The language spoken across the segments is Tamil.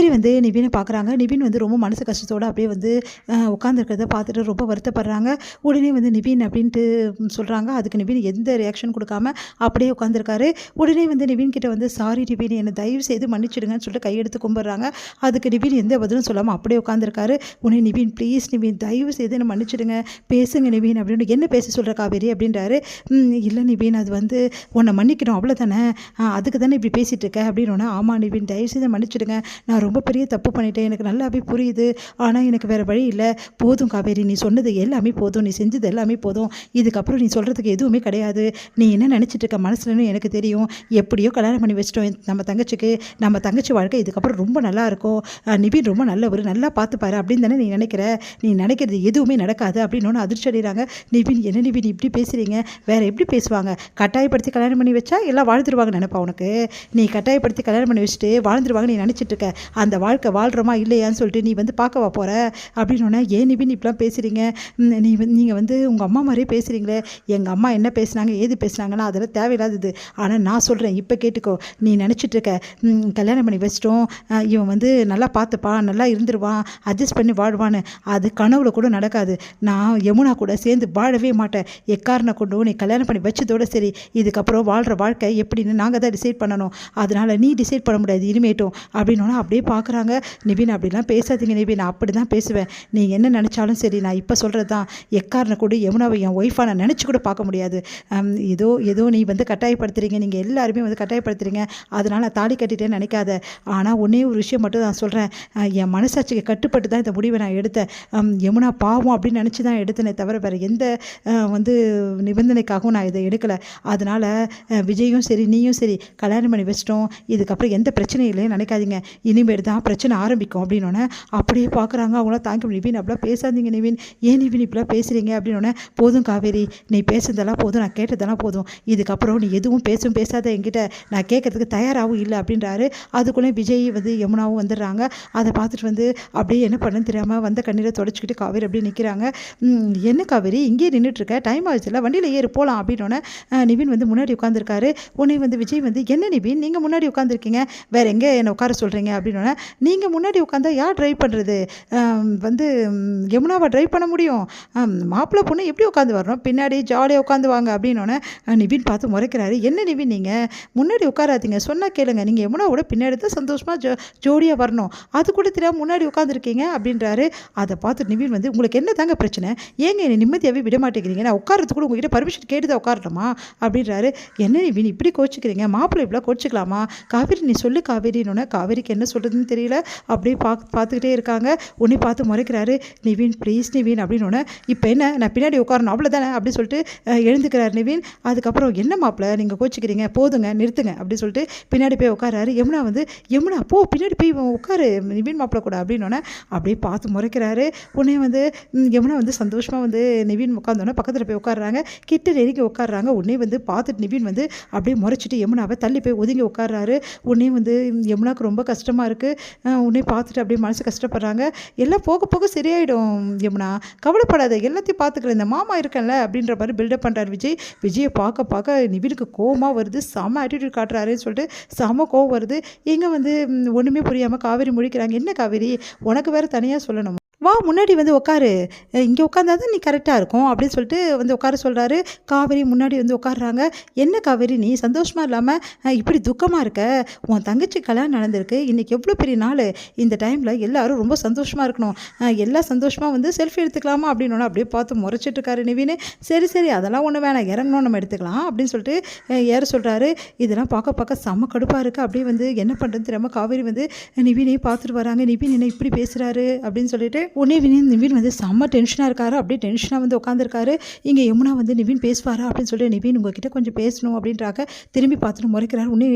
விஜய் வந்து நிவினை பார்க்குறாங்க. நிவின் வந்து ரொம்ப மனசு கஷ்டத்தோடு அப்படியே வந்து உட்காந்துருக்கிறத பார்த்துட்டு ரொம்ப வருத்தப்படுறாங்க. உடனே வந்து நிவின் அப்படின்ட்டு சொல்கிறாங்க. அதுக்கு நிவின் எந்த ரியாக்ஷன் கொடுக்காம அப்படியே உட்காந்துருக்காரு. உடனே வந்து நிவின் கிட்ட வந்து சாரி நிவின், என்னை தயவு செய்து மன்னிச்சிடுங்கன்னு சொல்லிட்டு கையெடுத்து கும்பிட்றாங்க. அதுக்கு நிவின் எந்த பதிலும் சொல்லாமல் அப்படியே உட்காந்துருக்காரு. உடனே நிவின் ப்ளீஸ் நிவின் தயவு செய்து என்னை மன்னிச்சிடுங்க, பேசுங்க நிவின் அப்படின்னு. என்ன பேச சொல்கிற காவேரி அப்படின்றாரு. இல்லை நிவின், அது வந்து உன்னை மன்னிக்கணும் அவ்வளோதானே, அதுக்கு தானே இப்படி பேசிகிட்டு இருக்க அப்படின்னோன்னா, ஆமாம் நிவின் தயவு செய்து மன்னிச்சிடுங்க, நான் ரொம்ப பெரிய தப்பு பண்ணிட்டேன், எனக்கு நல்லாவே புரியுது, ஆனால் எனக்கு வேறு வழி இல்லை, போதும் காவேரி, நீ சொன்னது எல்லாமே போதும், நீ செஞ்சது எல்லாமே போதும், இதுக்கப்புறம் நீ சொல்கிறதுக்கு எதுவுமே கிடையாது, நீ என்ன நினச்சிட்டு இருக்க மனசுலன்னு எனக்கு தெரியும், எப்படியோ கல்யாணம் பண்ணி வச்சிட்டோம் நம்ம தங்கச்சிக்கு, நம்ம தங்கச்சி வாழ்க்கை இதுக்கப்புறம் ரொம்ப நல்லா இருக்கும், நிவின் ரொம்ப நல்லவர், நல்லா பார்த்துப்பாரு அப்படின்னு தானே நீ நினைக்கிற, நீ நினைக்கிறது எதுவுமே நடக்காது அப்படின்னு அதிர்ச்சி அடைகிறாங்க. நிவின், என்ன நிவின் இப்படி பேசுகிறீங்க, வேறு எப்படி பேசுவாங்க, கட்டாயப்படுத்தி கல்யாணம் பண்ணி வச்சா எல்லாம் வாழ்ந்துருவாங்க நினைப்பா உனக்கு, நீ கட்டாயப்படுத்தி கல்யாணம் பண்ணி வச்சுட்டு வாழ்ந்துருவாங்க நீ நினச்சிட்டு இருக்க, அந்த வாழ்க்கை வாழ்கிறோமா இல்லையான்னு சொல்லிட்டு நீ வந்து பார்க்கவா போகிற அப்படின்னோன்னா, ஏன் நிவின் இப்படிலாம் பேசுகிறீங்க, நீங்கள் வந்து உங்கள் அம்மா மாதிரியே பேசுகிறீங்களே, எங்கள் அம்மா என்ன பேசுனாங்க ஏது பேசுனாங்கன்னா அதெல்லாம் தேவையில்லாதது, ஆனால் நான் சொல்கிறேன் இப்போ கேட்டுக்கோ, நீ நினச்சிட்டு இருக்க கல்யாணம் பண்ணி வச்சிட்டோம், இவன் வந்து நல்லா பார்த்துப்பான், நல்லா இருந்துருவான், அட்ஜஸ்ட் பண்ணி வாழ்வான்னு, அது கனவுல கூட நடக்காது, நான் யமுனா கூட சேர்ந்து வாழவே மாட்டேன், எக்காரனை கொண்டு நீ கல்யாணம் பண்ணி வச்சதோடு சரி, இதுக்கப்புறம் வாழ்கிற வாழ்க்கை எப்படின்னு நாங்கள் தான் டிசைட் பண்ணணும், அதனால் நீ டிசைட் பண்ண முடியாது இனிமேட்டும் அப்படின்னோன்னா அப்படியே பார்க்குறாங்க. நிவின் அப்படிலாம் பேசாதீங்க நிவின், நான் அப்படி தான் பேசுவேன், நீ என்ன நினச்சாலும் சரி, நான் இப்போ சொல்கிறது தான், எக்காரனை கூட யமுனாவை என் ஒய்ஃபாக நான் நினச்சி கூட பார்க்க முடியாது, ஏதோ நீ வந்து கட்டாயப்படுத்துறீங்க, நீங்கள் எல்லாருமே வந்து கட்டாயப்படுத்துறீங்க, அதனால் நான் தாலி கட்டிட்டேன்னு நினைக்காத, ஆனால் ஒன்றே ஒரு விஷயம் மட்டும் நான் சொல்கிறேன், என் மனசாட்சிக்கு கட்டுப்பட்டு தான் இந்த முடிவை நான் எடுத்தேன், யமுனா பாவம் அப்படின்னு நினச்சி தான் எடுத்தேனே தவிர வேறு எந்த வந்து நிபந்தனைக்காகவும் நான் இதை எடுக்கலை, அதனால் விஜயும் சரி நீயும் சரி கல்யாணம் பண்ணி வச்சிட்டோம், இதுக்கப்புறம் எந்த பிரச்சனையும் இல்லைன்னு நினைக்காதீங்க, இனிமேல் தான் பிரச்சனை ஆரம்பிக்கும் அப்படின்னோடனே அப்படியே பார்க்குறாங்க. அவங்களாம் தாங்கி நிவின் அப்படிலாம் பேசாதீங்க நிவின், ஏன் நிவின் இப்படிலாம் பேசுகிறீங்க அப்படின்னோடனே, போதும் காவேரி, நீ பேசுறதெல்லாம் போதும், நான் கேட்டதெல்லாம் போதும், இதுக்கப்புறம் நீ எதுவும் பேசாத என்கிட்ட, நான் கேட்கறதுக்கு தயாராகவும் இல்லை அப்படின்றாரு. அதுக்குள்ளே விஜய் வந்து யமுனாவும் வந்துடுறாங்க. அதை பார்த்துட்டு வந்து அப்படியே என்ன பண்ணுன்னு தெரியாமல் வந்த கண்ணீரை தொடச்சிக்கிட்டு காவேரி அப்படியே நிற்கிறாங்க. என்ன காவேரி இங்கேயே நின்றுட்டுருக்க, டைம் ஆகிடுச்சுல, வண்டியில் ஏறி போகலாம் அப்படின்னோடனே நிவின் வந்து முன்னாடி உட்காந்துருக்காரு. உடனே வந்து விஜய் வந்து, என்ன நிவின் நீங்கள் முன்னாடி உட்காந்துருக்கீங்க, வேறு எங்கே என்னை உட்கார சொல்கிறீங்க அப்படின்னோடனே, நீங்கள் முன்னாடி உட்காந்தா யார் ட்ரைவ் பண்ணுறது, வந்து யமுனாவை ட்ரைவ் பண்ண முடியும், மாப்பிள்ளை பொண்ணு எப்படி உட்காந்து வரணும், பின்னாடி ஜாலியாக உட்காந்து வாங்க அப்படின்னோடனே நிவின் பார்த்து முறைக்கிறாரு. என்ன நிவின் நீங்கள் முன்னாடி உட்காராதீங்க, சொன்னால் கேளுங்க, நீங்கள் யமுனாவோட பின்னாடி தான் சந்தோஷமாக ஜோடியாக வரணும், அது கூட தெரியாமல் முன்னாடி உட்காந்துருக்கீங்க அப்படின்றாரு. அதை பார்த்து நிவின் வந்து, உங்களுக்கு என்ன தாங்க பிரச்சனை, ஏங்க என்னை நிம்மதியாகவே விட மாட்டேங்கிறீங்க, நான் உட்காரத்துக்கு கூட உங்ககிட்ட பர்மிஷன் கேட்டு தான் உட்காரணுமா அப்படின்றாரு. என்ன நிவின் இப்படி கோச்சிக்கிறீங்க, மாப்பிள்ளை இப்படிலாம் கோச்சிக்கலாமா, காவேரி நீ சொல்லு காவேரின்னு. காவேரிக்கு என்ன சொல்கிறதுன்னு தெரியல, அப்படியே பார்த்துக்கிட்டே இருக்காங்க. உன்னை பார்த்து முறைக்கிறாரு. நிவின் ப்ளீஸ் நிவின் அப்படின்னு. இப்போ என்ன நான் பின்னாடி உட்காரணும் அவ்வளோதானே அப்படின்னு சொல்லிட்டு எழுந்துக்கிறார் நிவின். அதுக்கப்புறம் என்ன மாப்பிள்ளை நீங்கள் கோச்சிக்கிறீங்க, போதுங்க நிறுத்துங்க அப்படின்னு சொல்லிட்டு பின்னாடி போய் உட்காராரு. யமுனா வந்து, யமுனா போ பின்னாடி போய் உட்காரு நிவின் மாப்பிள்ளை கூட அப்படின்னோடனே அப்படியே பார்த்து முறைக்கிறாரு. உடனே வந்து யமுனா வந்து சந்தோஷமாக வந்து நிவின் உட்காந்தோன்னே பக்கத்தில் போய் உட்காடுறாங்க, கிட்ட நெருங்கி உட்காடுறாங்க. உடனே வந்து பார்த்துட்டு நிவின் வந்து அப்படியே முறைச்சிட்டு யமுனாவை தள்ளி போய் ஒதுங்கி உட்காடுறாரு. உடனே வந்து யமுனாவுக்கு ரொம்ப கஷ்டமாக இருக்குது. உடனே பார்த்துட்டு அப்படியே மனசு கஷ்டப்படுறாங்க. எல்லாம் போக போக சரியாயிடும் யமுனா, கவலைப்படாத, எல்லாத்தையும் பார்த்துக்கல, இந்த மாமா இருக்கேன்ல அப்படின்ற மாதிரி பில்டப் பண்ணுறாரு விஜய். விஜயை பார்க்க நிவினுக்கு கோவமாக வருது, செம ஆட்டிடியூட் காட்டுறாருன்னு சொல்லிட்டு செம கோவம் வருது. எங்கே வந்து ஒன்றுமே புரியாமல் காவேரி முழிக்கிறாங்க. என்ன காவேரி உனக்கு வேறு தனியாக சொல்லணும், வா முன்னாடி வந்து உட்காரு, இங்கே உட்காந்தா தான் நீ கரெக்டாக இருக்கும் அப்படின்னு சொல்லிட்டு வந்து உட்கார சொல்கிறாரு. காவேரி முன்னாடி வந்து உட்காடுறாங்க. என்ன காவேரி நீ சந்தோஷமாக இல்லாமல் இப்படி துக்கமாக இருக்க, உன் தங்கச்சி கல்யாணம் நடந்திருக்கு, இன்றைக்கி எவ்வளோ பெரிய நாள், இந்த டைமில் எல்லோரும் ரொம்ப சந்தோஷமாக இருக்கணும், எல்லாம் சந்தோஷமாக வந்து செல்ஃபி எடுத்துக்கலாமா அப்படின்னு அப்படியே பார்த்து முறைச்சிட்ருக்காரு நிவின். சரி அதெல்லாம் ஒன்று வேணாம், இறங்கணும் நம்ம எடுத்துக்கலாம் அப்படின்னு சொல்லிட்டு ஏற சொல்கிறாரு. இதெல்லாம் பார்க்க செம்ம கடுப்பாக இருக்குது. அப்படியே வந்து என்ன பண்ணுறதுன்னு தெரியாமல் காவேரி வந்து நிவினையும் பார்த்துட்டு வராங்க. நிவின் என்ன இப்படி பேசுகிறாரு அப்படின்னு சொல்லிட்டு உடனே நிவின் வந்து செம்ம டென்ஷனாக இருக்காரு. அப்படியே டென்ஷனாக வந்து உட்காந்துருக்காரு. இங்கே யமுனா வந்து நிவின் பேசுவாரா அப்படின்னு சொல்லிட்டு, நிவின் உங்ககிட்ட கொஞ்சம் பேசணும் அப்படின்றாங்க. திரும்பி பார்த்துட்டு முறைக்கிறாரு. உடனே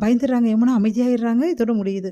பயந்துடுறாங்க யமுனா, அமைதியாகிடுறாங்க. இதோட முடியுது.